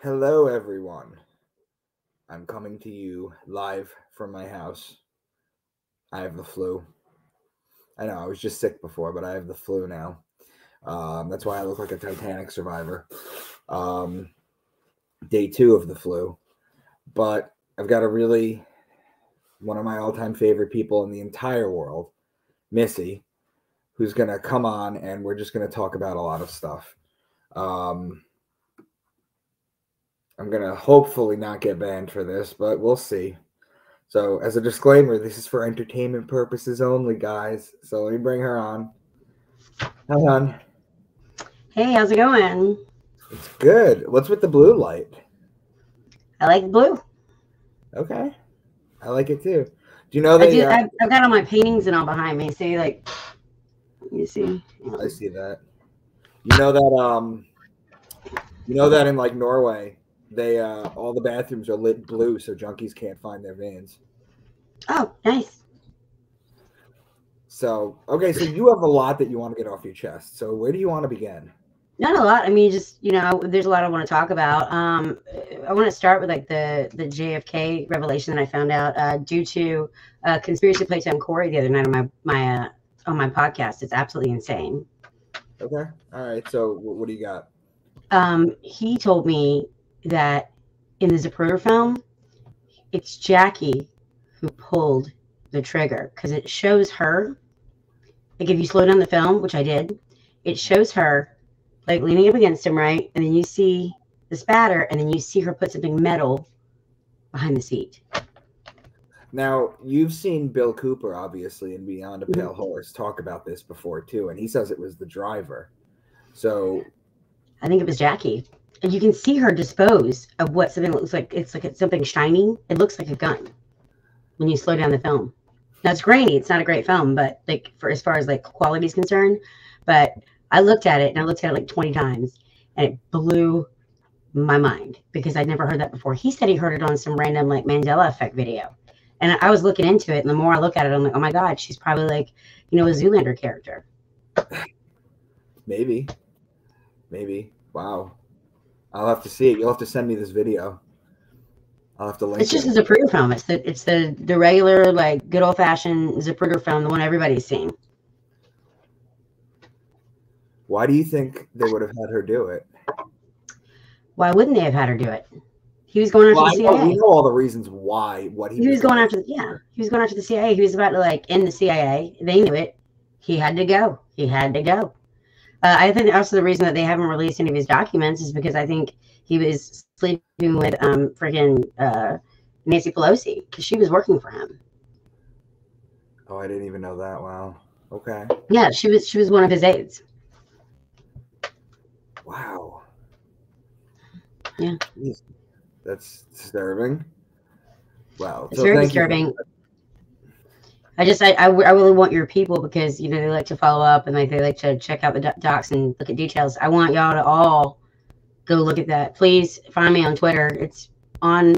Hello, everyone. I'm coming to you live from my house. I have the flu. I know I was just sick before, but I have the flu now. That's why I look like a Titanic survivor. Day 2 of the flu. But I've got one of my all-time favorite people in the entire world, Missy, who's going to come on, and we're just going to talk about a lot of stuff. I'm going to hopefully not get banned for this, but we'll see. So as a disclaimer, this is for entertainment purposes only, guys. So let me bring her on. Hi, hon. Hey, how's it going? It's good. What's with the blue light? I like blue. Okay. I like it too. Do you know that I've got all my paintings and all behind me. See, like, you see? I see that. You know that in like Norway, they all the bathrooms are lit blue so junkies can't find their vans. Oh, nice. So, okay, so you have a lot that you want to get off your chest. So where do you want to begin? Not a lot. I mean, just, there's a lot I want to talk about. I want to start with like the JFK revelation that I found out due to conspiracy playtime Corey the other night on my podcast. It's absolutely insane. Okay. All right. So what do you got? He told me that in the Zapruder film, it's Jackie who pulled the trigger because it shows her, like if you slow down the film, which I did, it shows her like leaning up against him, right? And then you see the spatter, and then you see her put something metal behind the seat. Now, you've seen Bill Cooper, obviously, in Beyond a Pale Horse, talk about this before, too, and he says it was the driver. So I think it was Jackie. And you can see her dispose of what something looks like. It's something shiny. It looks like a gun when you slow down the film. Now, it's grainy. It's not a great film, but like for as far as like quality is concerned. But I looked at it, and I looked at it like 20 times, and it blew my mind because I'd never heard that before. He said he heard it on some random like Mandela effect video. And I was looking into it, and the more I look at it, I'm like, oh my God, she's probably like, a Zoolander character. Maybe. Wow. I'll have to see it. You'll have to send me this video. I'll have to link it. It's just a Zapruder film. It's the regular, like, good old-fashioned Zapruder film, the one everybody's seen. Why do you think they would have had her do it? Why wouldn't they have had her do it? He was going after the CIA. We know all the reasons why. He was going after. He was going after the CIA. He was about to like end the CIA. They knew it. He had to go. I think also the reason that they haven't released any of his documents is because I think he was sleeping with freaking Nancy Pelosi because she was working for him. Oh, I didn't even know that. Wow. Okay. Yeah, she was one of his aides. Wow. Yeah. That's disturbing. Wow. It's very disturbing. I really want your people because, they like to follow up and they like to check out the docs and look at details. I want y'all to all go look at that. Please find me on Twitter. It's on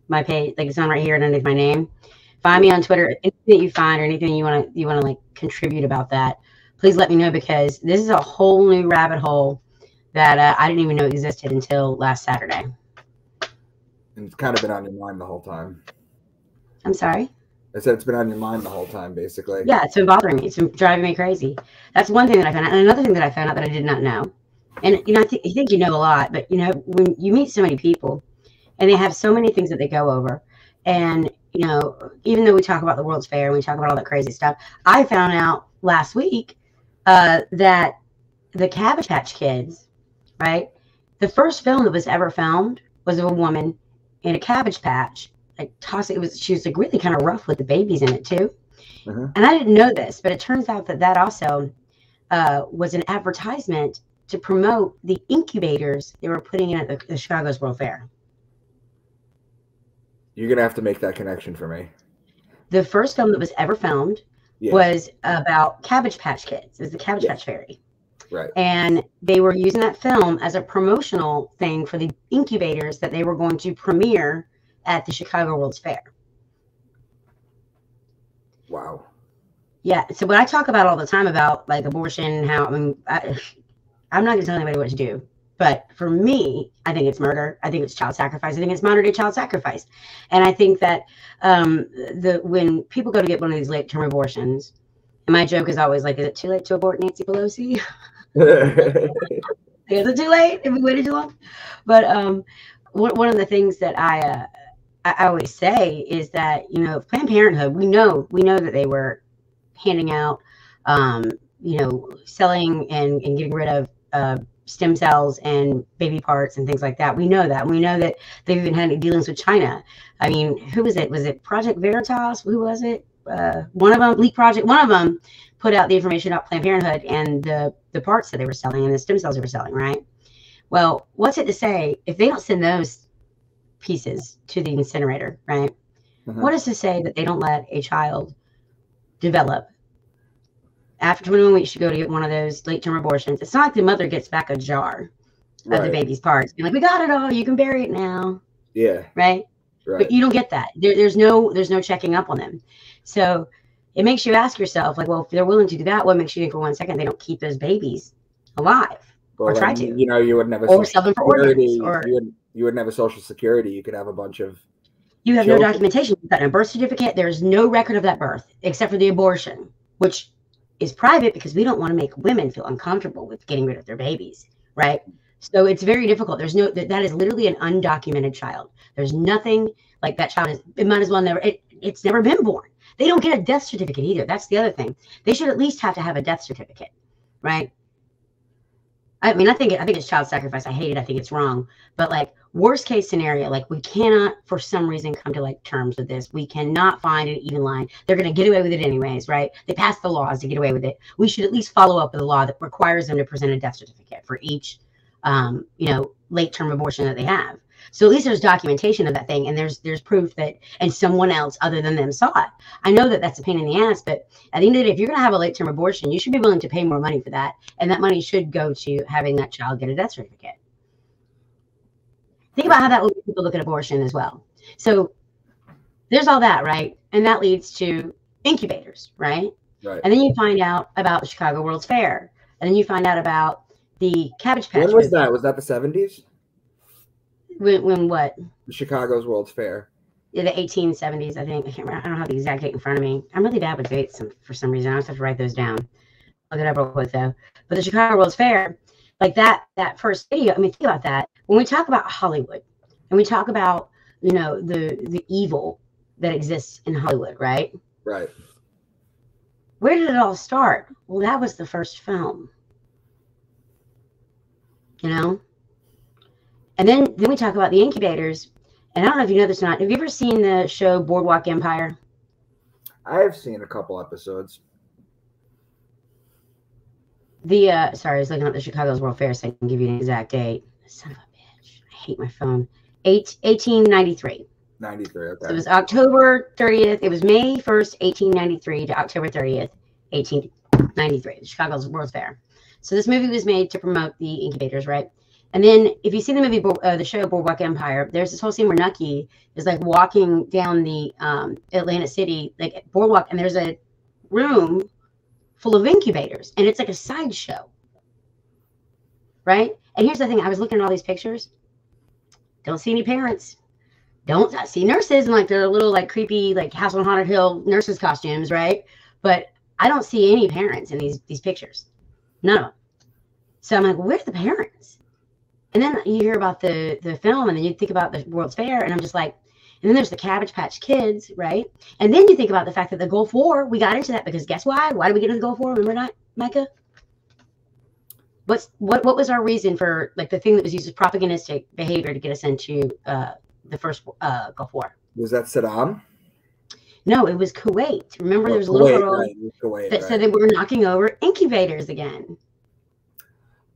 my page. Like it's on right here underneath my name. Find me on Twitter. Anything that you find or anything you want to like contribute about that, please let me know because this is a whole new rabbit hole that I didn't even know existed until last Saturday. And it's kind of been on your mind the whole time. I'm sorry? I said it's been on your mind the whole time, basically. Yeah, it's been bothering me. It's been driving me crazy. That's one thing that I found out. And another thing that I found out that I did not know. And, I think you know a lot. But, when you meet so many people and they have so many things that they go over. And, even though we talk about the World's Fair and we talk about all that crazy stuff, I found out last week that the Cabbage Patch Kids, right? The first film that was ever filmed was of a woman in a cabbage patch, like tossing. She was like really kind of rough with the babies in it too. And I didn't know this, but it turns out that also was an advertisement to promote the incubators they were putting in at the Chicago's World Fair. You're gonna have to make that connection for me. The first film that was ever filmed was about Cabbage Patch Kids. It was the Cabbage Patch Fairy. Right. And they were using that film as a promotional thing for the incubators that they were going to premiere at the Chicago World's Fair. Wow. Yeah. So what I talk about all the time about like abortion, how I'm not going to tell anybody what to do. But for me, I think it's murder. I think it's child sacrifice. I think it's modern day child sacrifice. And I think that when people go to get one of these late term abortions, and my joke is always like, is it too late to abort Nancy Pelosi? Is it too late if we waited too long? But one of the things that I always say is that, you know, Planned Parenthood, we know that they were handing out, you know, selling and getting rid of stem cells and baby parts and things like that. We know that. We know that they've even had dealings with China. I mean, who was it? Was it Project Veritas? Who was it? One of them, Leak Project, one of them put out the information about Planned Parenthood and the parts that they were selling and the stem cells they were selling, right? Well, what's it to say if they don't send those pieces to the incinerator, right? What is to say that they don't let a child develop after 21 weeks? You go to get one of those late-term abortions. It's not like the mother gets back a jar of the baby's parts. You're like, we got it all. You can bury it now. Yeah. Right. But you don't get that. There's no checking up on them. So it makes you ask yourself, like, well, if they're willing to do that, what makes you think for 1 second they don't keep those babies alive or try to? You know, you wouldn't have a or sell them for organs, or you wouldn't have a social security. You could have a bunch of. You have no documentation. You've got a birth certificate. There's no record of that birth except for the abortion, which is private because we don't want to make women feel uncomfortable with getting rid of their babies, right? So it's very difficult. There's no, that is literally an undocumented child. There's nothing like that child it might as well never, it's never been born. They don't get a death certificate either. That's the other thing. They should at least have to have a death certificate, right? I mean, I think it's child sacrifice. I hate it. I think it's wrong. But like worst case scenario, like we cannot for some reason come to like terms with this. We cannot find an even line. They're going to get away with it anyways, right? They passed the laws to get away with it. We should at least follow up with a law that requires them to present a death certificate for each, you know, late term abortion that they have. So at least there's documentation of that thing, and there's proof that, and someone else other than them saw it. I know that that's a pain in the ass, but at the end of the day, if you're going to have a late term abortion, you should be willing to pay more money for that, and that money should go to having that child get a death certificate. Think about how that will make people look at abortion as well. So there's all that, right? And that leads to incubators, right? Right. And then you find out about the Chicago World's Fair, and then you find out about the Cabbage Patch. When was that? Was that the 70s? When what? Chicago's World's Fair. Yeah, the 1870s, I think. I can't remember. I don't have the exact date in front of me. I'm really bad with dates for some reason. I always have to write those down. I'll get up real quick though. But the Chicago World's Fair, like that first video. I mean, think about that. When we talk about Hollywood, and we talk about, you know, the evil that exists in Hollywood, right? Right. Where did it all start? Well, that was the first film. You know. And then we talk about the incubators. And I don't know if you know this or not. Have you ever seen the show Boardwalk Empire? I have seen a couple episodes. Sorry, I was looking up the Chicago's World Fair so I can give you an exact date. Son of a bitch. I hate my phone. 1893. 93, okay. So it was October 30th. It was May 1st, 1893 to October 30th, 1893. The Chicago's World's Fair. So this movie was made to promote the incubators, right? And then if you see the movie, the show Boardwalk Empire, there's this whole scene where Nucky is like walking down the Atlantic City, like boardwalk, and there's a room full of incubators, and it's like a sideshow, right? And here's the thing: I was looking at all these pictures, don't see any parents, don't see nurses in like their little like creepy like House on Haunted Hill nurses costumes, right? But I don't see any parents in these pictures, none of them. So I'm like, well, where's the parents? And then you hear about the film, and then you think about the World's Fair, and I'm just like, and then there's the Cabbage Patch Kids, right? And then you think about the fact that the Gulf War, we got into that because guess why? Why did we get into the Gulf War? Remember that, Micah? What was our reason for like the thing that was used as propagandistic behavior to get us into the first Gulf War? Was that Saddam? No, it was Kuwait. Remember, there was a little girl Kuwait, that said that we were knocking over incubators again.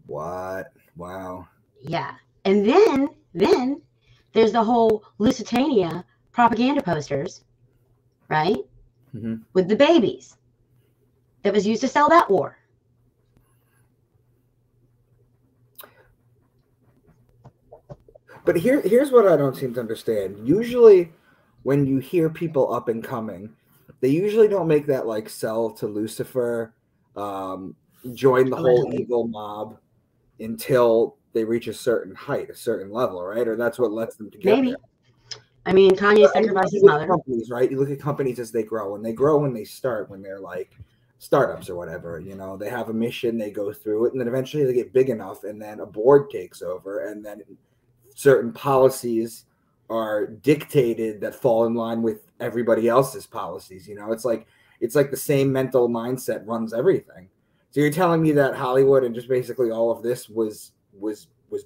What? Wow. Yeah. And then there's the whole Lusitania propaganda posters, right? Mm-hmm. With the babies that was used to sell that war. But here's what I don't seem to understand. Usually when you hear people up and coming, they usually don't make that like sell to Lucifer, join the whole evil mob until they reach a certain height, a certain level, right? Or that's what lets them to get Maybe. there. I mean, Kanye But sacrificed his you look at mother. companies, right? You look at companies as they grow, and they grow when they start, when they're like startups or whatever. You know, they have a mission, they go through it, and then eventually they get big enough, and then a board takes over, and then certain policies are dictated that fall in line with everybody else's policies. You know, it's like the same mental mindset runs everything. So you're telling me that Hollywood and just basically all of this was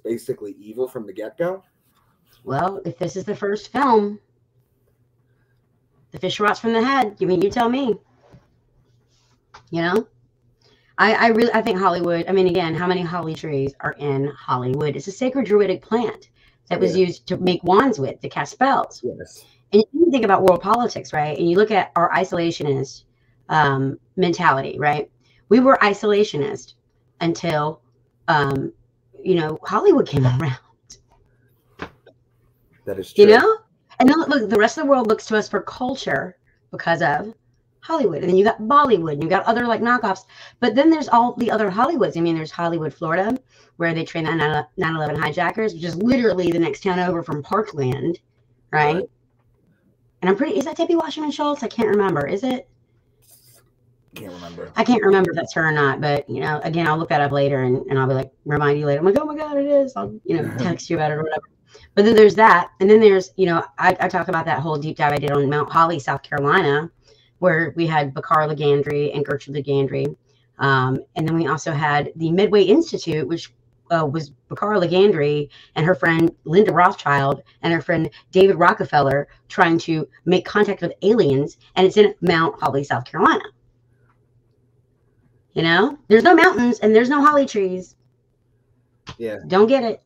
basically evil from the get-go? Well, if this is the first film, the fish rots from the head. I mean, you tell me. You know, I think Hollywood. I mean, again, how many holly trees are in Hollywood? It's a sacred druidic plant that was used to make wands with, to cast spells. Yes. And you think about world politics, right? And you look at our isolationist mentality, right? We were isolationist until, you know, Hollywood came around. That is true. You know? And then look, the rest of the world looks to us for culture because of Hollywood. And then you got Bollywood, and you got other like knockoffs. But then there's all the other Hollywoods. I mean, there's Hollywood, Florida, where they train the 9/11 hijackers, which is literally the next town over from Parkland, right? And I'm pretty, is that Debbie Wasserman Schultz? I can't remember. Is it? Can't remember. I can't remember if that's her or not, but you know, again, I'll look that up later and I'll be like, remind you later. I'm like, oh my God, it is. I'll, you know, text you about it or whatever. But then there's that. And then there's, you know, I talk about that whole deep dive I did on Mount Holly, South Carolina, where we had Bakar Legandry and Gertrude Legandry. And then we also had the Midway Institute, which was Bakar Legandry and her friend Linda Rothschild and her friend David Rockefeller trying to make contact with aliens. And it's in Mount Holly, South Carolina. You know, there's no mountains and there's no holly trees. Yeah. Don't get it.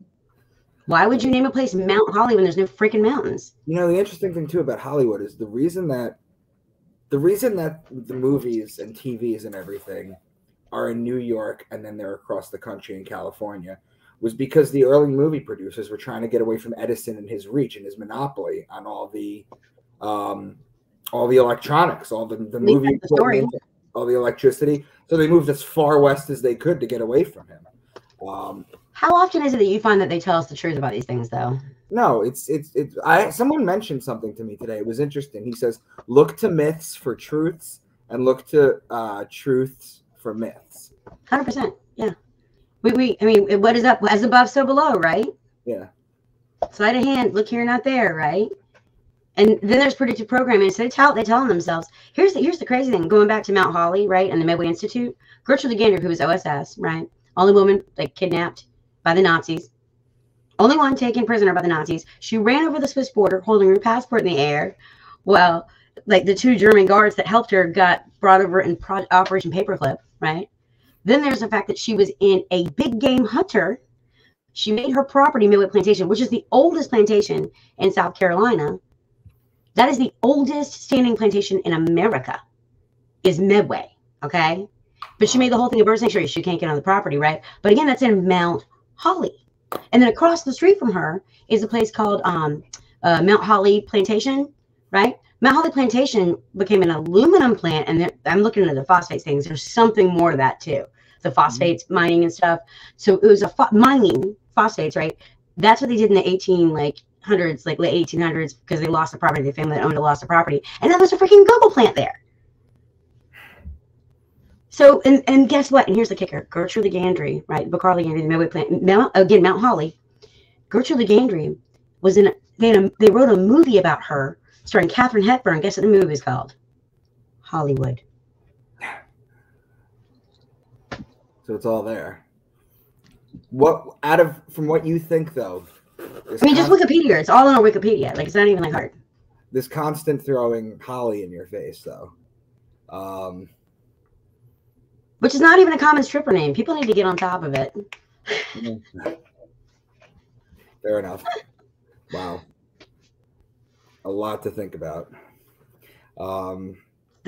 Why would you name a place Mount Holly when there's no freaking mountains? You know, the interesting thing too about Hollywood is the reason that the movies and TVs and everything are in New York and then they're across the country in California was because the early movie producers were trying to get away from Edison and his reach and his monopoly on all the electronics, all the movie equipment, all the electricity. So they moved as far west as they could to get away from him. How often is it that you find that they tell us the truth about these things, though? No, someone mentioned something to me today. It was interesting. He says, look to myths for truths and look to truths for myths. 100%. Yeah. I mean, what is up? As above, so below, right? Yeah. Sleight of hand, look here, not there, right? And then there's predictive programming. So they tell themselves, here's the crazy thing. Going back to Mount Holly, right, and the Midway Institute, Gertrude Legandry, who was OSS, right? Only woman like kidnapped by the Nazis. Only one taken prisoner by the Nazis. She ran over the Swiss border holding her passport in the air. Well, like the two German guards that helped her got brought over in Operation Paperclip, right? Then there's the fact that she was in a big game hunter. She made her property Midway Plantation, which is the oldest plantation in South Carolina. That is the oldest standing plantation in America, is Midway, okay? But she made the whole thing a bird sanctuary. She can't get on the property, right? But again, that's in Mount Holly. And then across the street from her is a place called Mount Holly Plantation, right? Mount Holly Plantation became an aluminum plant, and I'm looking at the phosphate things. There's something more to that too, the phosphates mining and stuff. So it was mining phosphates, right? That's what they did in the late 1800s, because they lost the property. The family that owned it lost the property, and then there's a freaking Google plant there. So, and guess what? And here's the kicker. Gertrude Legandry, right? Bakar Legandry, the Midway plant, Mount Holly. Gertrude Legandry was they wrote a movie about her starring Katharine Hepburn. Guess what the movie is called? Hollywood. So it's all there. From what you think though? I mean, just Wikipedia. It's all on our Wikipedia. Like, it's not even like hard. This constant throwing Holly in your face though. Which is not even a common stripper name. People need to get on top of it. Fair enough. Wow. A lot to think about. The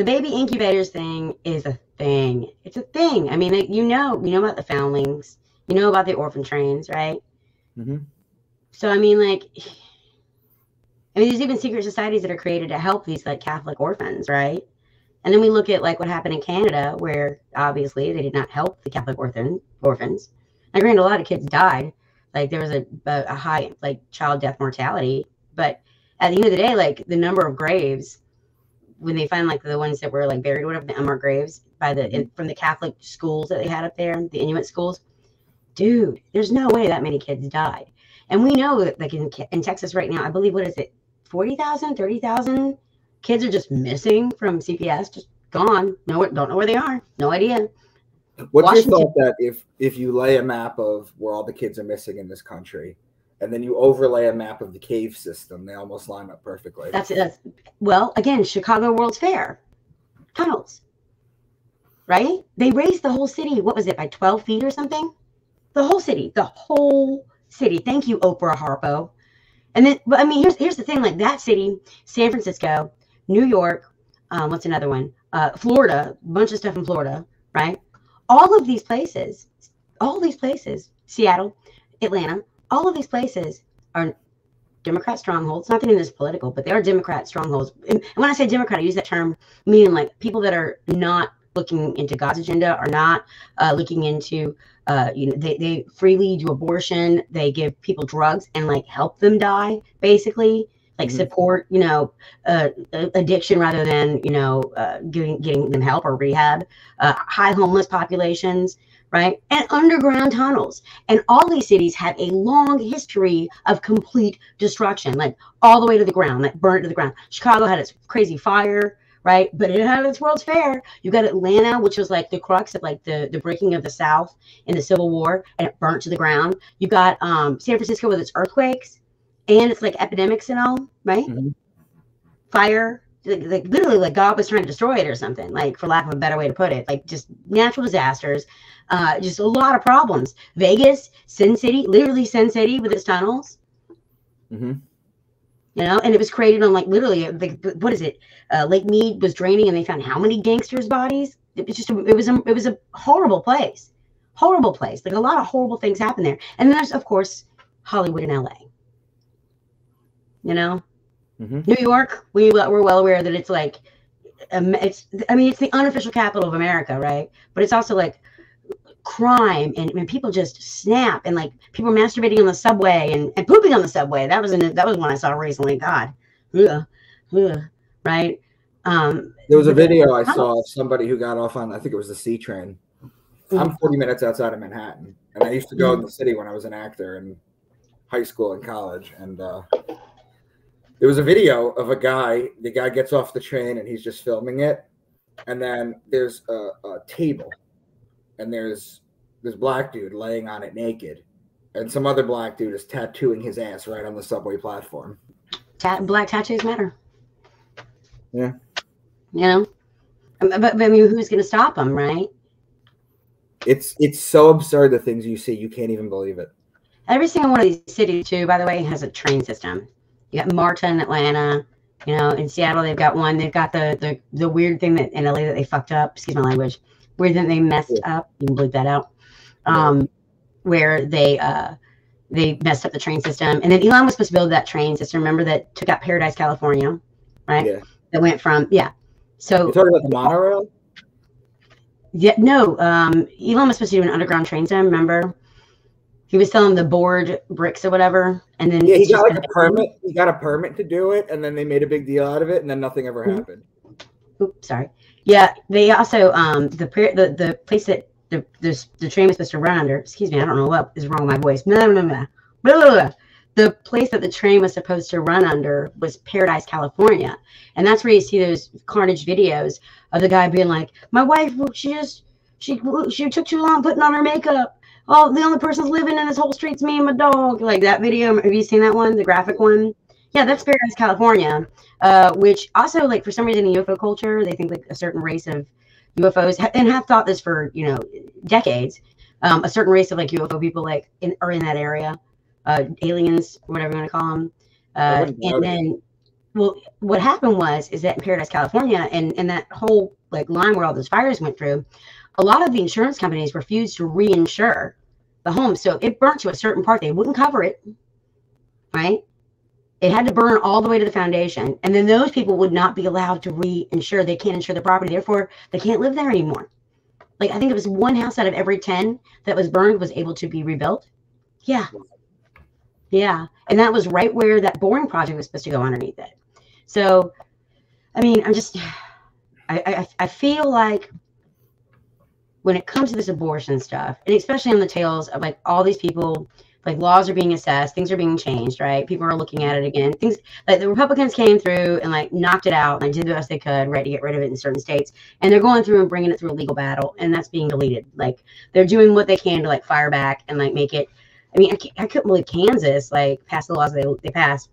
baby incubators thing is a thing. It's a thing. I mean, you know about the foundlings. You know about the orphan trains, right? Mm-hmm. So, I mean, there's even secret societies that are created to help these like Catholic orphans, right? And then we look at like what happened in Canada, where obviously they did not help the Catholic orphans. Now, granted, a lot of kids died, Like there was a high like child death mortality. But at the end of the day, like the number of graves, when they find like the ones that were like buried, whatever, the unmarked graves by from the Catholic schools that they had up there, the Inuit schools, dude, there's no way that many kids died. And we know that like in Texas right now, I believe, what is it, 40,000, 30,000 kids are just missing from CPS, just gone. Don't know where they are. No idea. What's Washington. Your thought that if you lay a map of where all the kids are missing in this country, and then you overlay a map of the cave system, they almost line up perfectly? That's well, again, Chicago World's Fair, tunnels, right? They raised the whole city. What was it, by 12 feet or something? The whole city. Thank you, Oprah Harpo. And then, but I mean, here's the thing. Like that city, San Francisco, New York, what's another one? Florida, a bunch of stuff in Florida, right? All of these places, Seattle, Atlanta, all of these places are Democrat strongholds. Not that any of this is political, but they are Democrat strongholds. And when I say Democrat, I use that term meaning like people that are not looking into God's agenda, are not looking into, they freely do abortion. They give people drugs and like help them die, basically. Like support, addiction rather than, getting them help or rehab. High homeless populations, right? And underground tunnels. And all these cities have a long history of complete destruction, like all the way to the ground, like burnt to the ground. Chicago had its crazy fire, right? But it had its World's Fair. You got Atlanta, which was like the crux of like the breaking of the South in the Civil War, and it burnt to the ground. You got San Francisco with its earthquakes. And it's like epidemics and all, right? Fire, like literally like God was trying to destroy it or something, like for lack of a better way to put it, like just natural disasters, just a lot of problems. Vegas, Sin City, literally Sin City with its tunnels, and it was created on like literally, like, what is it? Lake Mead was draining, and they found how many gangsters' bodies? It was a horrible place, Like a lot of horrible things happen there, and then there's of course Hollywood and LA. New York, we're well aware that it's like, it's the unofficial capital of America, right? But it's also like crime and people just snap, and like people masturbating on the subway and pooping on the subway. That was one I saw recently. God, right? There was a video I saw of somebody who got off on, I think it was the C train. I'm 40 minutes outside of Manhattan, and I used to go in the city when I was an actor in high school and college, and there was a video of a guy. The guy gets off the train and he's just filming it. And then there's a table, and there's this black dude laying on it naked, and some other black dude is tattooing his ass right on the subway platform. Black tattoos matter. Yeah. But I mean, who's going to stop them, right? It's so absurd, the things you see. You can't even believe it. Every single one of these cities, too, by the way, has a train system. You got MARTA in Atlanta, in Seattle, they've got one. They've got the weird thing that in LA that they fucked up, excuse my language, weird thing they messed up. You can bleep that out. Where they messed up the train system. And then Elon was supposed to build that train system. Remember that took out Paradise, California, right? Yeah. That went from, So you're talking about the monorail? Yeah, no. Elon was supposed to do an underground train system, remember? He was selling the board bricks or whatever, and then he got like a permit. He got a permit to do it, and then they made a big deal out of it, and then nothing ever happened. Oops, sorry. Yeah, they also the place that the train was supposed to run under. Excuse me, I don't know what is wrong with my voice. The place that the train was supposed to run under was Paradise, California, and that's where you see those carnage videos of the guy being like, "My wife, she took too long putting on her makeup. Oh, the only person's living in this whole street's me and my dog." Like that video. Have you seen that one? The graphic one? Yeah, that's Paradise, California. Which also, like, for some reason in UFO culture, they think like a certain race of UFOs and have thought this for, decades. A certain race of like UFO people are in that area. Aliens, whatever you want to call them. And then, well, what happened is that in Paradise, California, and that whole like line where all those fires went through, a lot of the insurance companies refused to reinsure the home. So it burnt to a certain part. They wouldn't cover it, right? It had to burn all the way to the foundation. And then those people would not be allowed to reinsure. They can't insure the property. Therefore, they can't live there anymore. Like, I think it was one house out of every 10 that was burned was able to be rebuilt. Yeah. Yeah. And that was right where that boring project was supposed to go underneath it. So, I mean, I feel like when it comes to this abortion stuff, and especially on the tails of like all these people, like laws are being assessed, things are being changed, right? People are looking at it again. Things like the Republicans came through and like knocked it out, and did the best they could, right, to get rid of it in certain states. And they're going through and bringing it through a legal battle, and that's being deleted. Like they're doing what they can to like fire back and like make it. I mean, I couldn't believe Kansas like passed the laws they passed.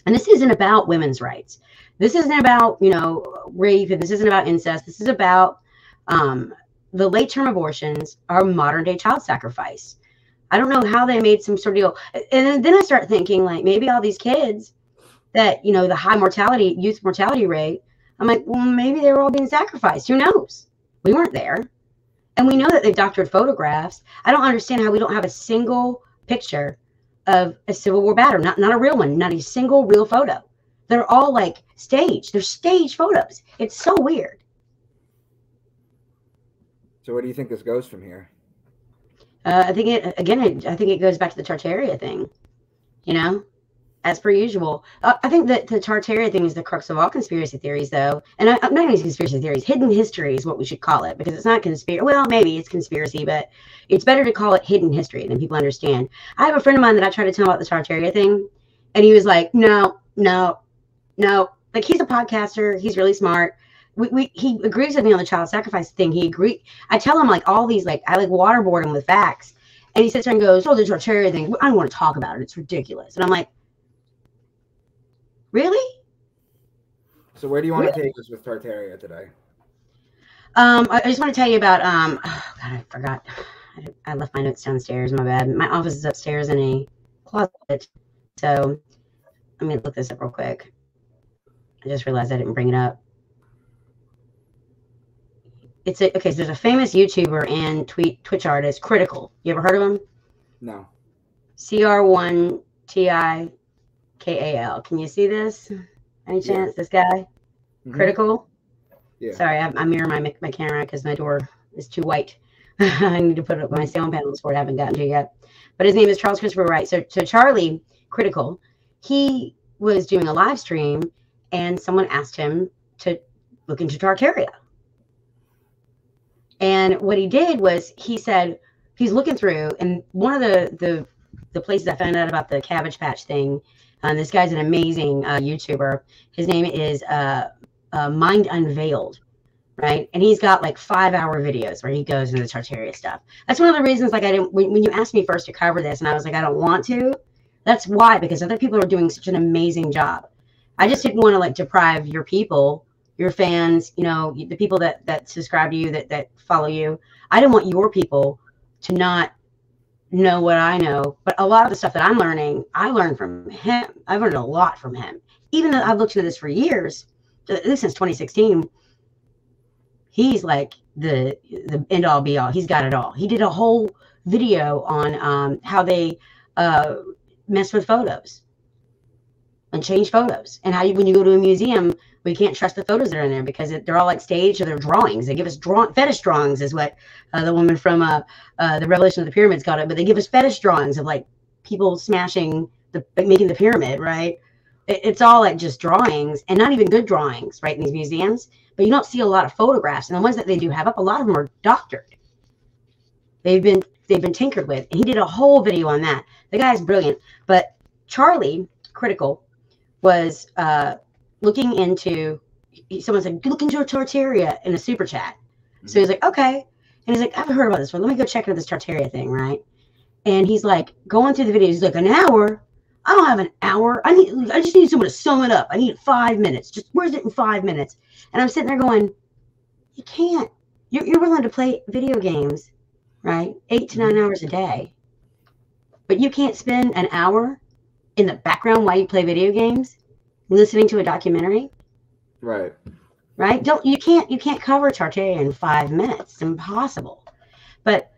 And this isn't about women's rights. This isn't about, you know, rape. This isn't about incest. This is about the late-term abortions are modern day child sacrifice. I don't know how they made some sort of deal. And then I start thinking like maybe all these kids that, you know, the high mortality, youth mortality rate, I'm like, well, maybe they were all being sacrificed. Who knows? We weren't there. And we know that they've doctored photographs. I don't understand how we don't have a single picture of a Civil War battle, not a real one, not a single real photo. They're all like staged. They're staged photos. It's so weird. So where do you think this goes from here? I think it goes back to the Tartaria thing, you know, as per usual. I think that the Tartaria thing is the crux of all conspiracy theories, though. And I'm not even conspiracy theories. Hidden history is what we should call it, because it's not conspiracy. Well, maybe it's conspiracy, but it's better to call it hidden history than people understand. I have a friend of mine that I tried to tell about the Tartaria thing, and he was like, no. Like, he's a podcaster. He's really smart. He agrees with me on the child sacrifice thing. He agreed. I tell him like all these, like I like waterboard him with facts, and he sits there and goes, "Oh, the Tartaria thing. I don't want to talk about it. It's ridiculous." And I'm like, "Really?" So where do you want to take us with Tartaria today? I just want to tell you about. Oh God, I forgot. I left my notes downstairs. My bad. My office is upstairs in a closet. So let me look this up real quick. I just realized I didn't bring it up. Okay, so there's a famous YouTuber and Twitch artist, Critical. You ever heard of him? No. CR1TIKAL. Can you see this? Any chance? This guy? Mm-hmm. Critical? Yeah. Sorry, I mirror my camera because my door is too white. I need to put up my sound panels for it. I haven't gotten to it yet. But his name is Charles Christopher Wright. So Charlie Critical, he was doing a live stream, and someone asked him to look into Tartaria. And what he did was he said he's looking through, and one of the places I found out about the Cabbage Patch thing, this guy's an amazing YouTuber. His name is Mind Unveiled, right? And he's got like 5-hour videos where he goes into the Tartaria stuff. That's one of the reasons, like, I didn't, when you asked me first to cover this, and I was like, I don't want to. That's why, because other people are doing such an amazing job. I just didn't want to like deprive your people, your fans, you know, the people that subscribe to you, that follow you. I didn't want your people to not know what I know. But a lot of the stuff that I'm learning, I learned from him. I've learned a lot from him. Even though I've looked into this for years, since 2016, he's like the end all be all. He's got it all. He did a whole video on how they mess with photos and change photos, and how when you go to a museum, we can't trust the photos that are in there because they're all like staged, or they're drawings. They give us fetish drawings, is what the woman from the Revelation of the Pyramids called it. But they give us fetish drawings of like people smashing making the pyramid, right? It's all like just drawings, and not even good drawings, right, in these museums. But you don't see a lot of photographs, and the ones that they do have up, a lot of them are doctored. They've been tinkered with, and he did a whole video on that. The guy's brilliant. But Charlie Critical was looking into, someone said, look into a Tartaria in a super chat. Mm-hmm. So he's like, okay. And he's like, I've heard about this one. Let me go check into this Tartaria thing, right? And he's like, going through the video. He's like, an hour? I don't have an hour. I just need someone to sum it up. I need 5 minutes. Just where's it in 5 minutes? And I'm sitting there going, you can't. You're willing to play video games, right? 8 to 9 hours a day. But you can't spend an hour in the background while you play video games, listening to a documentary. Right. You can't cover Tartaria in 5 minutes. It's impossible. But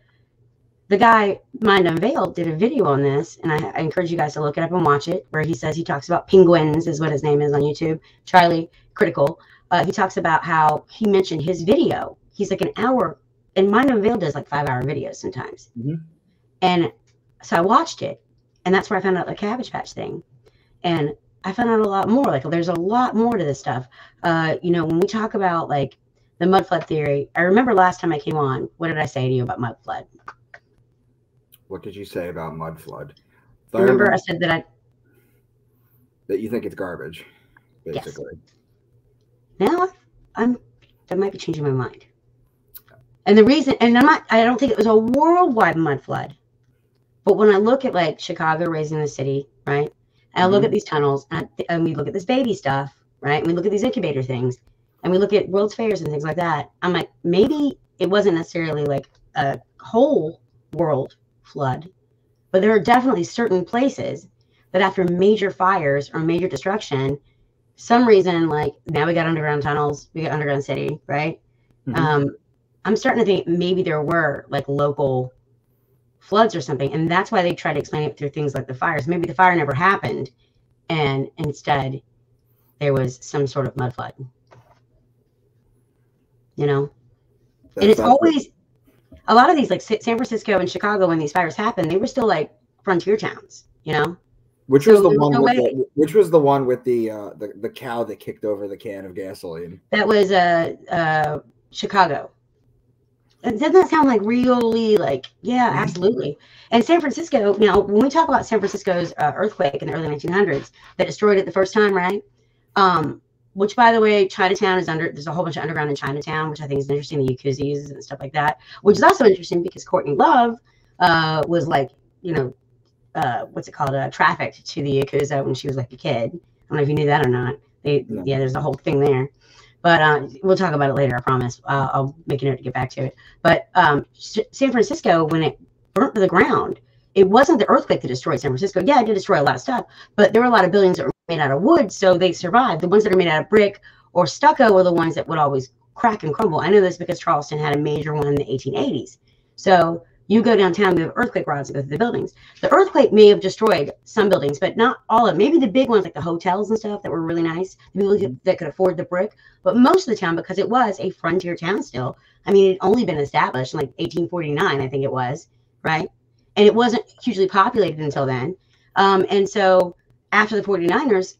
the guy, Mind Unveiled, did a video on this, and I encourage you guys to look it up and watch it, where he says, he talks about penguins, is what his name is on YouTube, Charlie Critical. He talks about how he mentioned his video. He's like an hour, and Mind Unveiled does like 5-hour videos sometimes. Mm-hmm. And so I watched it, And that's where I found out the Cabbage Patch thing. And I found out a lot more. Like, there's a lot more to this stuff. You know, when we talk about like the mud flood theory, I remember last time I came on, what did I say to you about mud flood? What did you say about mud flood? Remember I said that that you think it's garbage, basically. Yes. Now I might be changing my mind. And the reason, and I don't think it was a worldwide mud flood. But when I look at like Chicago raising the city, right? And I look at these tunnels and we look at this baby stuff, right? And we look at these incubator things and we look at World's Fairs and things like that. I'm like, maybe it wasn't necessarily like a whole world flood, but there are definitely certain places that after major fires or major destruction, some reason, like now we got underground tunnels, we got underground city, right? I'm starting to think maybe there were like local floods or something, and that's why they try to explain it through things like the fires. Maybe the fire never happened, and instead there was some sort of mud flood. You know, and it's always a lot of these, like San Francisco and Chicago, when these fires happened, they were still like frontier towns. You know, which was the one with the cow that kicked over the can of gasoline? That was Chicago. Doesn't that sound like really like, yeah, absolutely. And San Francisco, you know, when we talk about San Francisco's earthquake in the early 1900s that destroyed it the first time, right? Which, by the way, Chinatown is there's a whole bunch of underground in Chinatown, which I think is interesting, the Yakuza uses and stuff like that, which is also interesting because Courtney Love was like, you know, what's it called, trafficked to the Yakuza when she was like a kid. I don't know if you knew that or not. Yeah, there's a whole thing there. But we'll talk about it later, I promise. I'll make a note to get back to it. But San Francisco, when it burnt to the ground, it wasn't the earthquake that destroyed San Francisco. Yeah, it did destroy a lot of stuff, but there were a lot of buildings that were made out of wood, so they survived. The ones that are made out of brick or stucco were the ones that would always crack and crumble. I know this because Charleston had a major one in the 1880s. So you go downtown, we have earthquake rods that go through the buildings. The earthquake may have destroyed some buildings, but not all of them. Maybe the big ones like the hotels and stuff that were really nice, the people that could afford the brick. But most of the town, because it was a frontier town still, I mean, it had only been established in like 1849, I think it was, right? And it wasn't hugely populated until then. And so after the 49ers,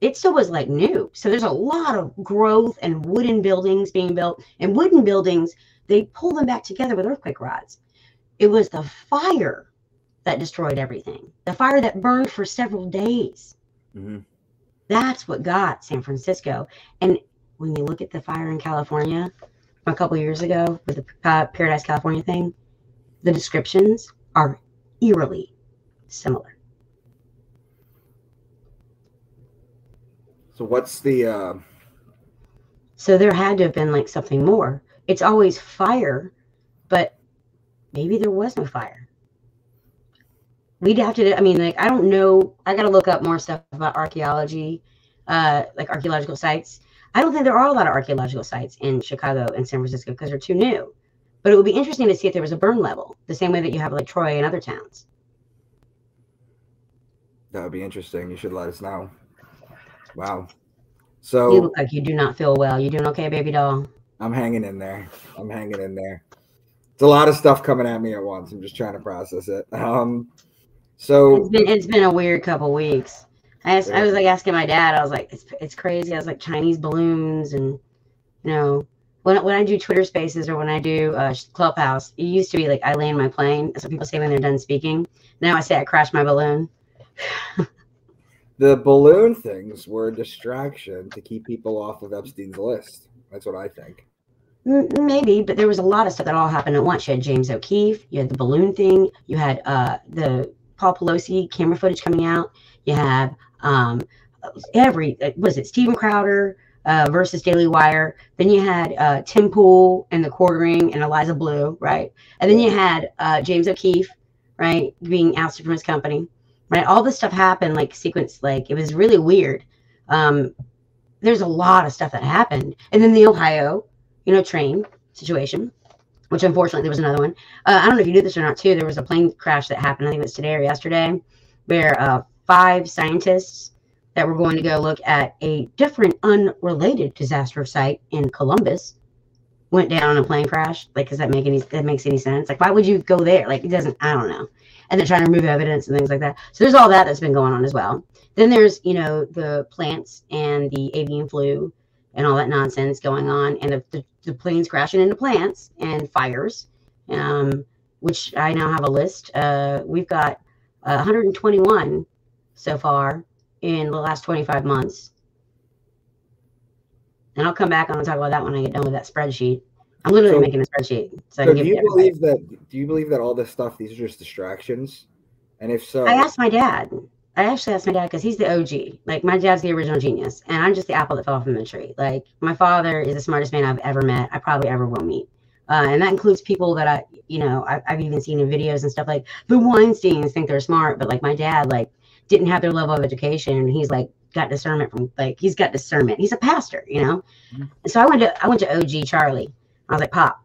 it still was like new. So there's a lot of growth and wooden buildings being built. And wooden buildings, they pull them back together with earthquake rods. It was the fire that destroyed everything. The fire that burned for several days. That's what got San Francisco. And when you look at the fire in California from a couple years ago with the Paradise, California thing, the descriptions are eerily similar. So what's the... So there had to have been like something more. It's always fire, but maybe there was no fire. We'd have to, I mean, like, I don't know. I got to look up more stuff about archaeology, like archaeological sites. I don't think there are a lot of archaeological sites in Chicago and San Francisco because they're too new. But it would be interesting to see if there was a burn level, the same way that you have like Troy and other towns. That would be interesting. You should let us know. Wow. So you look like you do not feel well. You doing okay, baby doll? I'm hanging in there. I'm hanging in there. It's a lot of stuff coming at me at once. I'm just trying to process it. So it's been a weird couple weeks. I was like asking my dad. I was like, it's crazy. I was like, Chinese balloons, and you know, when I do Twitter Spaces or when I do Clubhouse, it used to be like I land my plane. That's what people say when they're done speaking. Now I say I crashed my balloon. The balloon things were a distraction to keep people off of Epstein's list. That's what I think. Maybe, but there was a lot of stuff that all happened at once. You had James O'Keefe, you had the balloon thing, you had the Paul Pelosi camera footage coming out, you have Steven Crowder versus Daily Wire, then you had Tim Pool and the Quartering and Eliza Blue, right? And then you had James O'Keefe, right, being ousted from his company, right? All this stuff happened like sequence, like it was really weird. There's a lot of stuff that happened. And then the Ohio, train situation, which unfortunately there was another one. I don't know if you knew this or not too. There was a plane crash that happened, I think it was today or yesterday, where 5 scientists that were going to go look at a different unrelated disaster site in Columbus went down in a plane crash. Like, does that makes any sense? Like, why would you go there? Like, it doesn't, I don't know. and they're trying to remove evidence and things like that. So there's all that that's been going on as well. Then there's, you know, the plants and the avian flu and all that nonsense going on, and the planes crashing into plants and fires, which I now have a list. We've got 121 so far in the last 25 months. And I'll come back on and talk about that when I get done with that spreadsheet. I'm literally making a spreadsheet. So do you believe that all this stuff, these are just distractions? And if so, I asked my dad. I actually asked my dad because he's the OG. Like, my dad's the original genius, and I'm just the apple that fell from the tree. Like, my father is the smartest man I've ever met. I probably ever will meet. And that includes people that I've even seen in videos and stuff. Like, the Weinsteins think they're smart, but like my dad, like, didn't have their level of education, and he's like got discernment from, like, he's got discernment. He's a pastor, you know. Mm-hmm. And so I went to OG Charlie. I was like, Pop,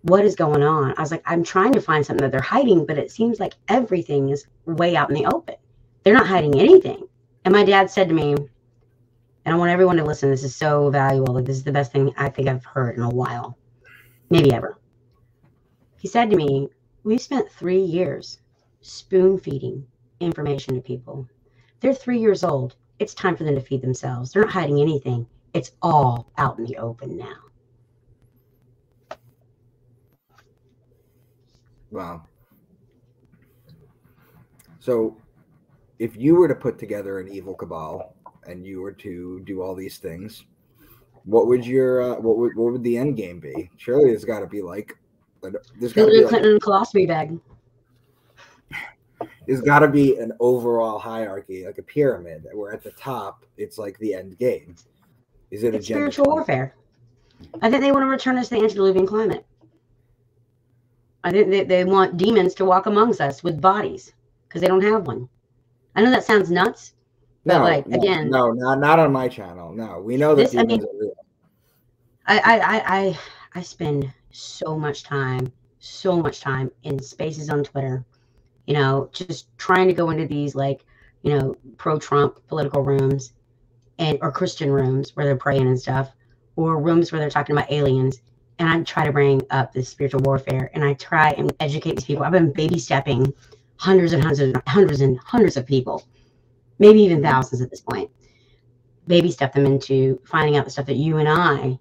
what is going on? I was like, I'm trying to find something that they're hiding, but it seems like everything is way out in the open. They're not hiding anything. And my dad said to me, and I want everyone to listen, this is so valuable. Like, this is the best thing I think I've heard in a while, maybe ever. He said to me, we've spent 3 years spoon feeding information to people. They're 3 years old. It's time for them to feed themselves. They're not hiding anything. It's all out in the open now. Wow. So if you were to put together an evil cabal and you were to do all these things, what would your what would the end game be? Surely there's got to be like Hillary Clinton philosophy bag. There's got to be an overall hierarchy, like a pyramid, where at the top it's like the end game. Is it it's spiritual warfare? I think they want to return us to the antediluvian climate. I think they want demons to walk amongst us with bodies because they don't have one. I know that sounds nuts, but not on my channel. No, we know that demons are real. I spend so much time in spaces on Twitter, you know, just trying to go into these, like, you know, pro-Trump political rooms or Christian rooms where they're praying and stuff, or rooms where they're talking about aliens. And I try to bring up this spiritual warfare, and I try and educate these people. I've been baby stepping hundreds of people, maybe even thousands at this point. Baby step them into finding out the stuff that you and I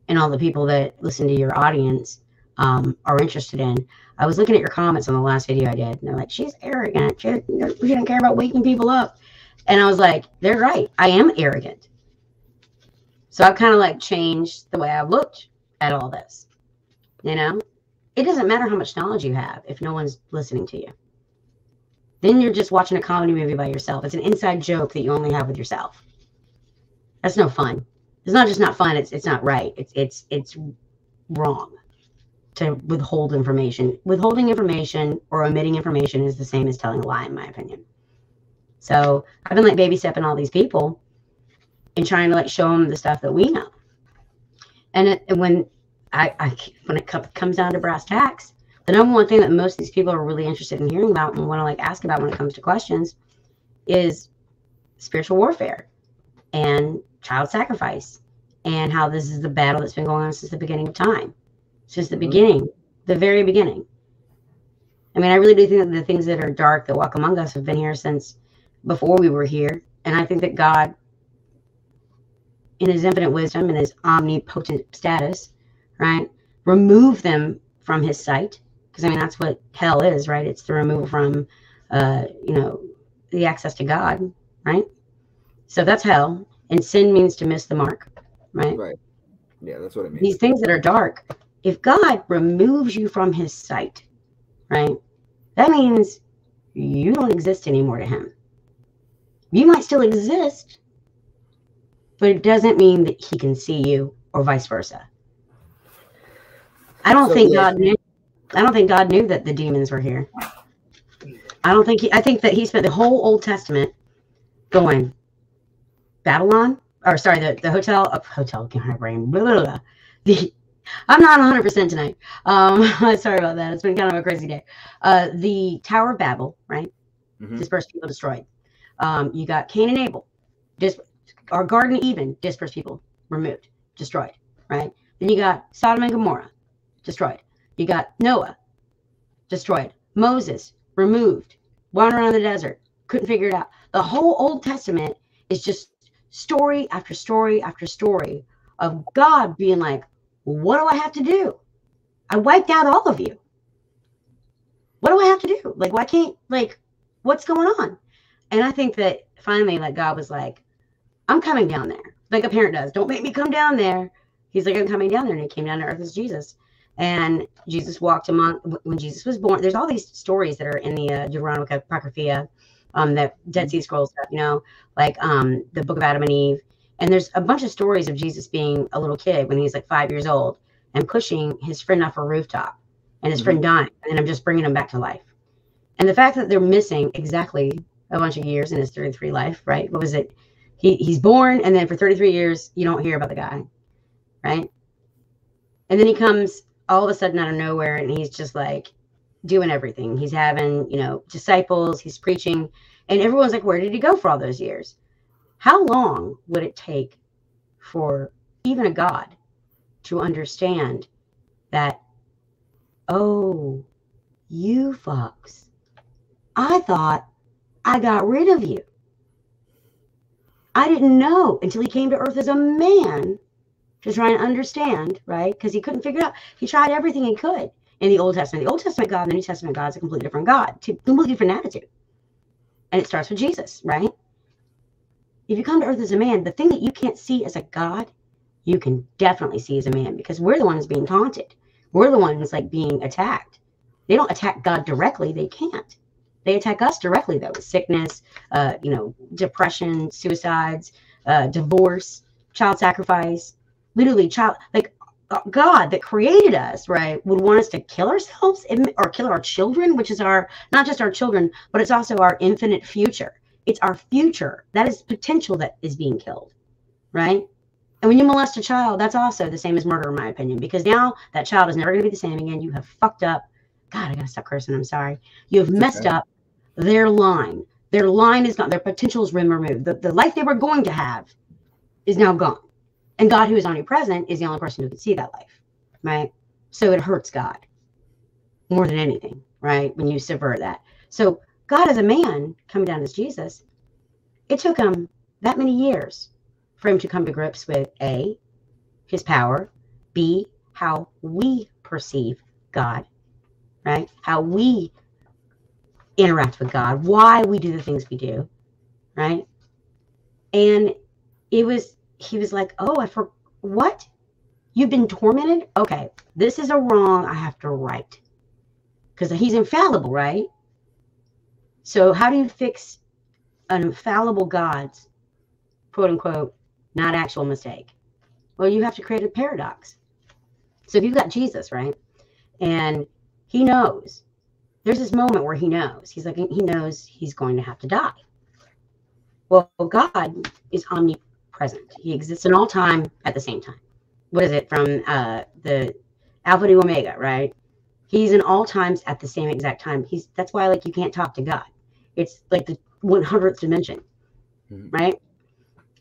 and all the people that listen to your audience are interested in. I was looking at your comments on the last video I did, and they're like, she's arrogant. She doesn't care about waking people up. And I was like, they're right. I am arrogant. So I've kind of like changed the way I've looked at all this. You know, it doesn't matter how much knowledge you have if no one's listening to you. Then you're just watching a comedy movie by yourself. It's an inside joke that you only have with yourself. That's no fun. It's not just not fun. It's not right. It's wrong to withhold information. Withholding information or omitting information is the same as telling a lie, in my opinion. So I've been like baby stepping all these people and trying to like show them the stuff that we know. And when it comes down to brass tacks, the number one thing that most of these people are really interested in hearing about and want to like ask about when it comes to questions is spiritual warfare and child sacrifice, and how this is the battle that's been going on since the beginning of time, since the beginning, the very beginning. I mean, I really do think that the things that are dark that walk among us have been here since before we were here. And I think that God, in his infinite wisdom and his omnipotent status, right, remove them from his sight. Because, I mean, that's what hell is, right? It's the removal from, you know, the access to God, right? So that's hell. And sin means to miss the mark, right? Right. Yeah, that's what it means. These things that are dark, if God removes you from his sight, right, that means you don't exist anymore to him. You might still exist, but it doesn't mean that he can see you, or vice versa. I don't think God knew that the demons were here. I think that he spent the whole Old Testament going Babylon, or sorry, the hotel, can't have brain. Blah, blah, blah. I'm not 100% tonight. Sorry about that. It's been kind of a crazy day. The Tower of Babel, right? Mm-hmm. Dispersed people, destroyed. You got Cain and Abel, or Garden Eden, dispersed people, removed, destroyed, right? Then you got Sodom and Gomorrah, destroyed. You got Noah, destroyed. Moses, removed, wandering around the desert, couldn't figure it out. The whole Old Testament is just story after story after story of God being like, what do I have to do? I wiped out all of you. What do I have to do? Like, why can't, like, what's going on? And I think that finally, like, God was like, I'm coming down there. Like a parent does. Don't make me come down there. He's like, I'm coming down there. And he came down to earth as Jesus. And Jesus walked among, when Jesus was born. There's all these stories that are in the Deuteronomic Apocrypha, the Dead Sea Scrolls stuff, you know, like the book of Adam and Eve. And there's a bunch of stories of Jesus being a little kid when he's like 5 years old and pushing his friend off a rooftop and his friend dying. And then I'm just bringing him back to life. And the fact that they're missing exactly a bunch of years in his 33 life, right? What was it? He's born, and then for 33 years, you don't hear about the guy, right? And then he comes all of a sudden out of nowhere, and he's just like doing everything. He's having, you know, disciples, he's preaching, and everyone's like, where did he go for all those years? How long would it take for even a God to understand that, oh, you fucks, I thought I got rid of you. I didn't know until he came to earth as a man to try and understand, right? Because he couldn't figure it out. He tried everything he could in the Old Testament. The Old Testament God and the New Testament God is a completely different God, completely different attitude. And it starts with Jesus, right? If you come to earth as a man, the thing that you can't see as a God, you can definitely see as a man, because we're the ones being taunted. We're the ones like being attacked. They don't attack God directly. They can't. They attack us directly, though, with sickness, you know, depression, suicides, divorce, child sacrifice, literally like God that created us, right, would want us to kill ourselves or kill our children, which is not just our children, but it's also our infinite future. It's our future. That is potential that is being killed, right? And when you molest a child, that's also the same as murder, in my opinion, because now that child is never going to be the same again. You have fucked up. God, I got to stop cursing. I'm sorry. You have messed up their line. Their line is gone. Their potential is removed. The life they were going to have is now gone. And God, who is omnipresent, is the only person who can see that life, right? So it hurts God more than anything, right? When you subvert that. So God as a man coming down as Jesus, it took him that many years for him to come to grips with A, his power, B, how we perceive God, right? How we interact with God, why we do the things we do, right? And he was like, oh, what? You've been tormented? Okay, this is a wrong I have to right. Because he's infallible, right? So how do you fix an infallible God's, quote unquote, not actual mistake? Well, you have to create a paradox. So if you've got Jesus, right? And he knows. There's this moment where he knows. He knows he's going to have to die. Well, God is omnipresent. He exists in all time at the same time. What is it? From the Alpha to Omega, right? He's in all times at the same exact time. That's why, like, you can't talk to God. It's like the 100th dimension, right?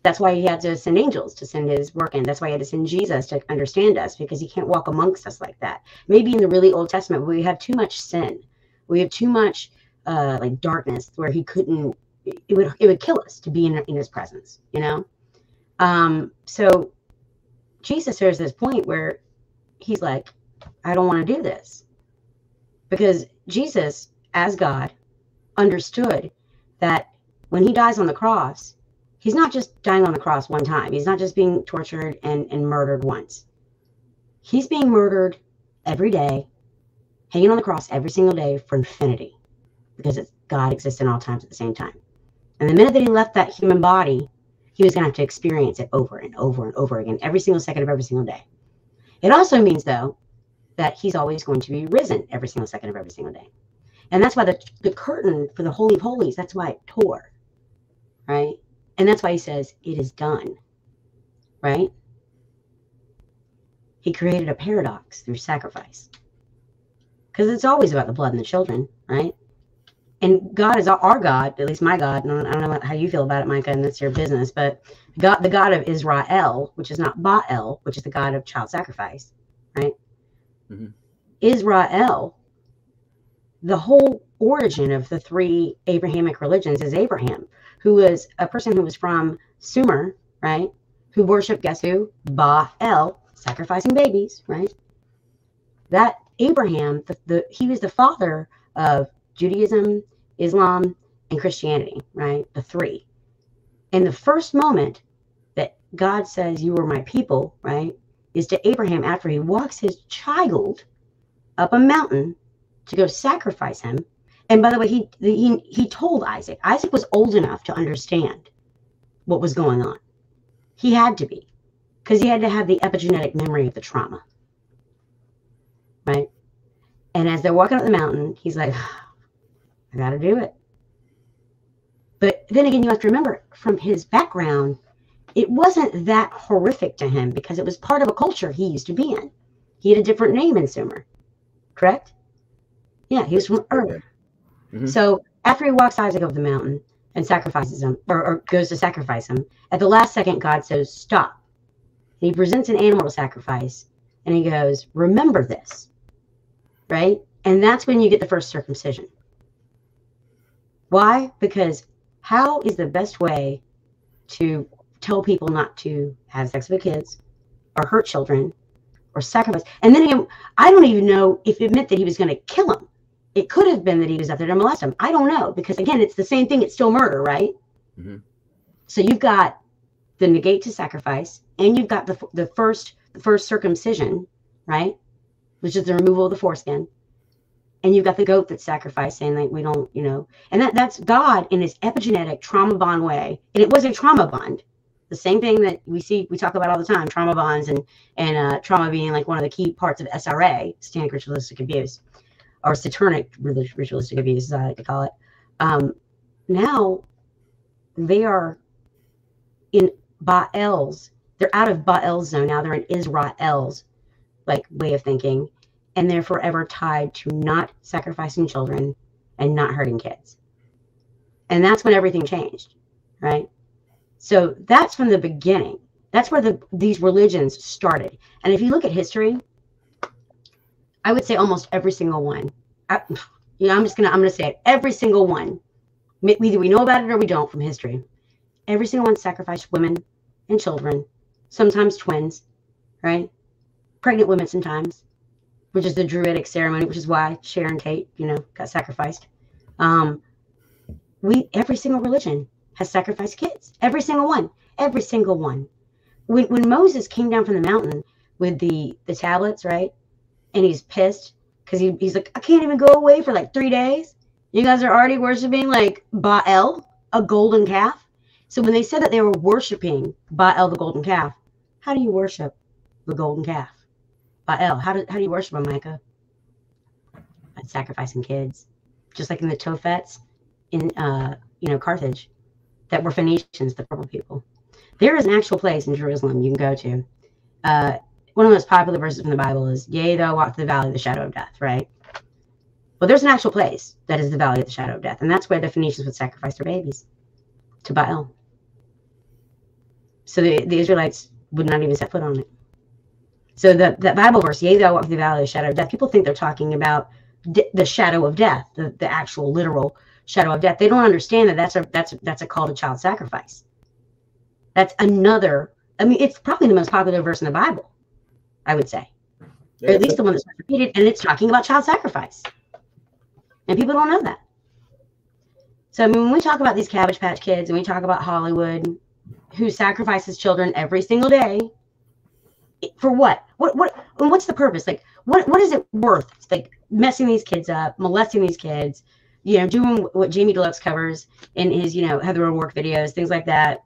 That's why he had to send angels to send his work in. That's why he had to send Jesus to understand us, because he can't walk amongst us like that. Maybe in the really Old Testament, we have too much sin. We have too much like darkness where he couldn't, it would kill us to be in his presence, you know? So Jesus, there's this point where he's like, I don't want to do this. Because Jesus, as God, understood that when he dies on the cross, he's not just dying on the cross one time. He's not just being tortured and murdered once. He's being murdered every day, hanging on the cross every single day for infinity, because God exists in all times at the same time. And the minute that he left that human body, he was going to have to experience it over and over and over again, every single second of every single day. It also means, though, that he's always going to be risen every single second of every single day. And that's why the curtain for the Holy of Holies, that's why it tore, right? And that's why he says, it is done, right? He created a paradox through sacrifice. Because it's always about the blood and the children, right? And God is our God, at least my God. And I don't know how you feel about it, Micah, and that's your business. But God, the God of Israel, which is not Baal, which is the God of child sacrifice, right? Israel, the whole origin of the three Abrahamic religions is Abraham, who was a person who was from Sumer, right? Who worshiped, guess who? Baal, sacrificing babies, right? That Abraham, he was the father of Judaism, Islam, and Christianity, right? The three. And the first moment that God says, you are my people, right, is to Abraham after he walks his child up a mountain to go sacrifice him. And by the way, he told Isaac. Isaac was old enough to understand what was going on. He had to be, because he had to have the epigenetic memory of the trauma, right? And as they're walking up the mountain, he's like, I got to do it. But then again, you have to remember, from his background, it wasn't that horrific to him because it was part of a culture he used to be in. He had a different name in Sumer, correct? Yeah, he was from Ur. Mm-hmm. So after he walks Isaac up the mountain and sacrifices him, or goes to sacrifice him, at the last second, God says, stop. And he presents an animal to sacrifice, and he goes, remember this, right? And that's when you get the first circumcision. Why? Because how is the best way to tell people not to have sex with kids or hurt children or sacrifice? And then again, I don't even know if it meant that he was going to kill him. It could have been that he was up there to molest him. I don't know, because again, it's the same thing. It's still murder, right? Mm-hmm. So you've got the negate to sacrifice, and you've got the first circumcision, right? Which is the removal of the foreskin. And you've got the goat that's sacrificed, saying like, we don't, and that's God in his epigenetic trauma bond way. And it was a trauma bond. The same thing that we talk about all the time, trauma bonds and trauma being like one of the key parts of SRA, satanic ritualistic abuse, or satanic ritualistic abuse, as I like to call it. Now they are in Baal's, they're out of Baal's zone. Now they're in Israel's way of thinking. And they're forever tied to not sacrificing children and not hurting kids. And that's when everything changed, right? So that's from the beginning. That's where these religions started. And if you look at history, I would say almost every single one. I'm gonna say it. Every single one. Either we know about it or we don't from history. Every single one sacrificed women and children, sometimes twins, right? Pregnant women sometimes, which is the Druidic ceremony, which is why Sharon Tate, got sacrificed. Every single religion has sacrificed kids. Every single one. Every single one. When Moses came down from the mountain with the tablets, right? And he's pissed because he's like, I can't even go away for 3 days. You guys are already worshiping Baal, a golden calf. So when they said that they were worshiping Baal, the golden calf, how do you worship the golden calf? Baal, how do you worship him, Micah? By sacrificing kids, just like in the Tophets in Carthage, that were Phoenicians, the purple people. There is an actual place in Jerusalem you can go to. One of the most popular verses from the Bible is, "Yea, though I walk through the valley of the shadow of death," right? Well, there's an actual place that is the valley of the shadow of death, and that's where the Phoenicians would sacrifice their babies to Baal. So the Israelites would not even set foot on it. So that Bible verse, "Yea, though I walk through the valley of the shadow of death," people think they're talking about the shadow of death, the actual literal shadow of death. They don't understand that that's a call to child sacrifice. That's another. It's probably the most popular verse in the Bible, I would say, or at least the one that's repeated, and it's talking about child sacrifice, and people don't know that. So when we talk about these Cabbage Patch Kids and we talk about Hollywood, who sacrifices children every single day. For what? What's the purpose? What is it worth? Messing these kids up, molesting these kids, doing what Jamie Deluxe covers in his, Heather O'Rourke videos, things like that.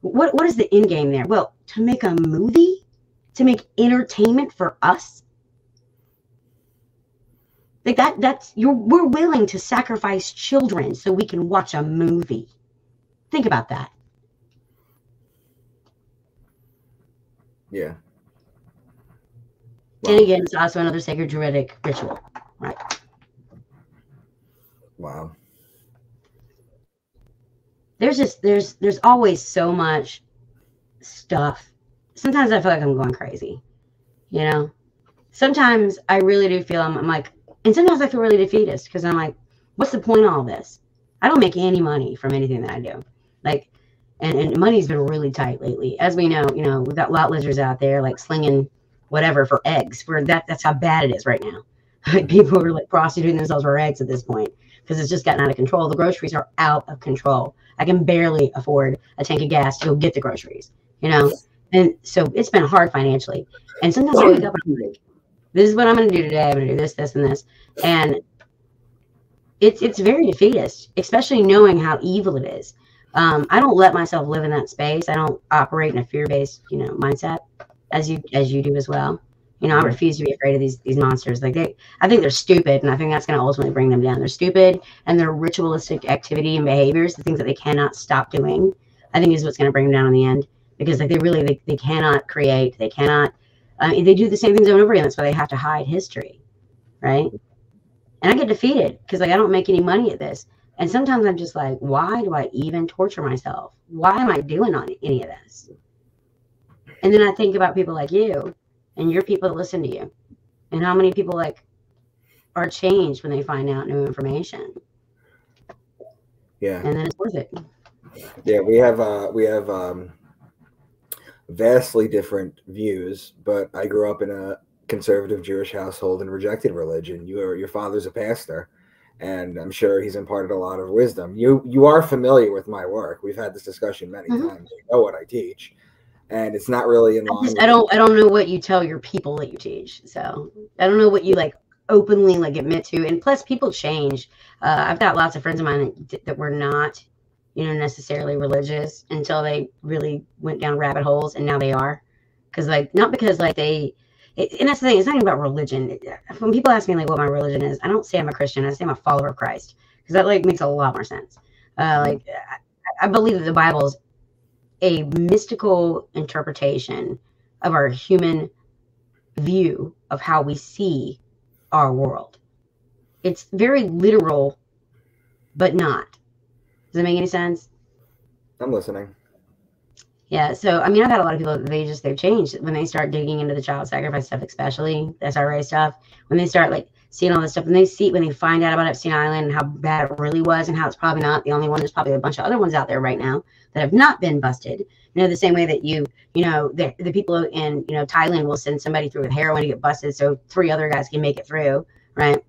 What is the end game there? Well, to make a movie, to make entertainment for us. We're willing to sacrifice children so we can watch a movie. Think about that. Yeah. And again, it's also another sacred Druidic ritual, right? Wow. There's always so much stuff. Sometimes I feel like I'm going crazy, Sometimes I really do feel I'm like, and sometimes I feel really defeatist because I'm like, What's the point of all this? I don't make any money from anything that I do. Like, and money's been really tight lately. As we know, we've got lot lizards out there like slinging whatever for eggs. That's how bad it is right now. Like, people are like prostituting themselves for eggs at this point because it's just gotten out of control. The groceries are out of control. I can barely afford a tank of gas to go get the groceries, and so it's been hard financially. And sometimes I wake up and I'm like, this is what I'm going to do today. I'm going to do this, this, and this. And it's very defeatist, especially knowing how evil it is. I don't let myself live in that space. I don't operate in a fear-based, mindset as you do as well. I refuse to be afraid of these monsters. Like, I think they're stupid, and I think that's going to ultimately bring them down. They're stupid, and their ritualistic activity and behaviors, the things that they cannot stop doing, I think is what's going to bring them down in the end. Because like they cannot create, they cannot. They do the same things over and over again. That's why they have to hide history, right? And I get defeated because like I don't make any money at this. And sometimes I'm just like, why do I even torture myself? Why am I doing on any of this? And then I think about people like you and your people that listen to you, and how many people like are changed when they find out new information. Yeah. And then it's worth it. Yeah, we have vastly different views, but I grew up in a conservative Jewish household and rejected religion. Your father's a pastor, and I'm sure he's imparted a lot of wisdom. You are familiar with my work. We've had this discussion many times. You know what I teach, and it's not really in line. I don't know what you tell your people that you teach. So I don't know what you like openly like admit to. And plus, people change. I've got lots of friends of mine that were not, necessarily religious until they really went down rabbit holes, and now they are. Because not because and that's the thing, it's not even about religion. When people ask me like what my religion is, I don't say I'm a Christian, I say I'm a follower of Christ, because that like makes a lot more sense. I believe that the Bible is a mystical interpretation of our human view of how we see our world. It's very literal, but not. Does that make any sense? I'm listening. Yeah. So, I mean, I've had a lot of people, they've changed when they start digging into the child sacrifice stuff, especially SRA stuff, when they start like seeing all this stuff, and when they find out about Epstein Island and how bad it really was, and how it's probably not the only one. There's probably a bunch of other ones out there right now that have not been busted. The same way that the people in, Thailand will send somebody through with heroin to get busted so 3 other guys can make it through. Right.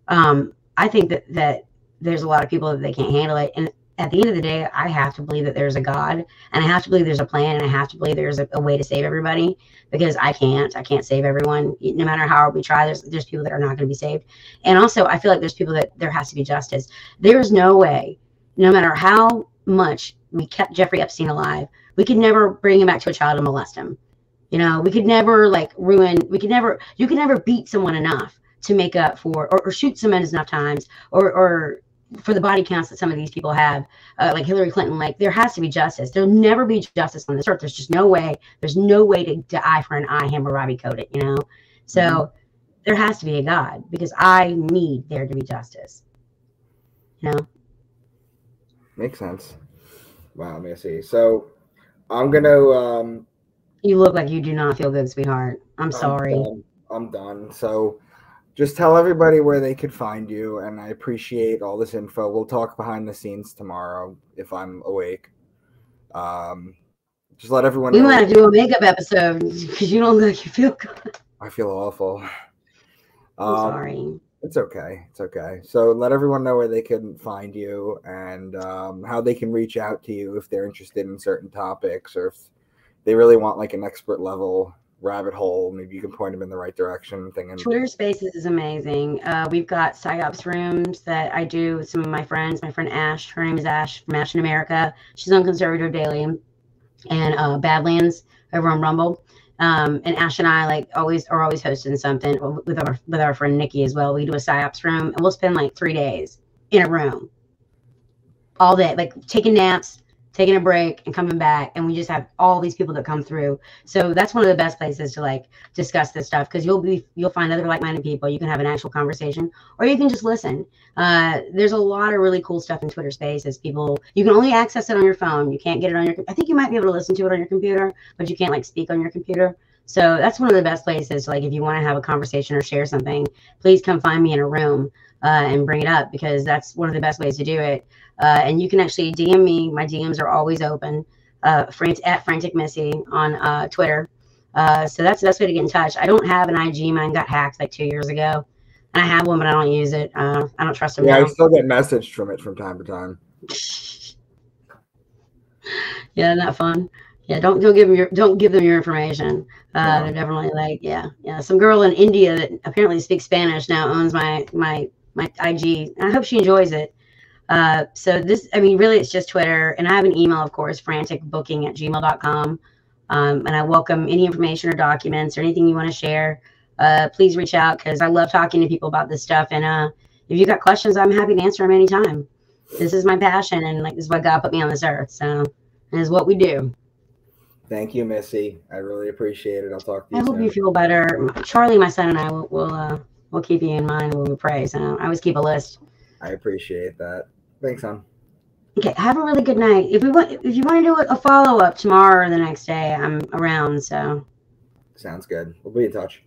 I think that there's a lot of people that they can't handle it. And at the end of the day, I have to believe that there's a God, and I have to believe there's a plan, and I have to believe there's a way to save everybody, because I can't save everyone. No matter how hard we try, there's people that are not going to be saved. And also, I feel like there's people that there has to be justice. There's no way, no matter how much we kept Jeffrey Epstein alive, we could never bring him back to a child and molest him. We could never you could never beat someone enough to make up for, or shoot someone enough times, or for the body counts that some of these people have, like Hillary Clinton. Like, there has to be justice. There'll never be justice on this earth. There's just no way. There's no way to eye for an eye, Hammurabi code it, So there has to be a God, because I need there to be justice. Makes sense. Wow, Missy. So I'm gonna. You look like you do not feel good, sweetheart. I'm sorry. I'm done. So just tell everybody where they could find you, and I appreciate all this info. We'll talk behind the scenes tomorrow if I'm awake. Just let everyone know. We might do a makeup episode because you don't look like you feel good. I feel awful. I'm sorry. It's okay. It's okay. So let everyone know where they can find you, and how they can reach out to you if they're interested in certain topics, or if they really want like an expert level rabbit hole. Maybe you can point them in the right direction. Twitter Spaces is amazing. We've got psyops rooms that I do with some of my friends. My friend Ash, her name is Ash from Ash in America. She's on Conservative Daily, and Badlands over on Rumble. And Ash and I are always hosting something with our friend Nikki as well. We do a psyops room, and we'll spend like 3 days in a room all day, like taking naps, taking a break, and coming back, and we just have all these people that come through. So that's one of the best places to like discuss this stuff, because you'll find other like-minded people. You can have an actual conversation, or you can just listen. There's a lot of really cool stuff in Twitter Spaces. You can only access it on your phone. You can't get it on your. I think you might be able to listen to it on your computer, but you can't like speak on your computer. So that's one of the best places. Like, if you want to have a conversation or share something, please come find me in a room. and bring it up, because that's one of the best ways to do it. And you can actually DM me. My DMs are always open. At Frantic Missy on Twitter. So that's the best way to get in touch. I don't have an IG. Mine got hacked like 2 years ago. And I have one, but I don't use it. I don't trust them now. I still get messaged from it from time to time. Yeah, not fun. Yeah, don't give them your information. They're definitely like, yeah. Some girl in India that apparently speaks Spanish now owns my IG. I hope she enjoys it. So this, I mean, really, it's just Twitter, and I have an email, of course, franticbooking@gmail.com. And I welcome any information or documents or anything you want to share. Please reach out, because I love talking to people about this stuff. And if you got questions, I'm happy to answer them anytime. This is my passion, and like, this is why God put me on this earth. So this is what we do. Thank you, Missy. I really appreciate it. I'll talk to you soon. I hope you feel better. Charlie, my son, and I will keep you in mind when we pray. So I always keep a list. I appreciate that. Thanks, hon. Okay, have a really good night. If you want to do a follow-up tomorrow or the next day, I'm around. So sounds good. We'll be in touch.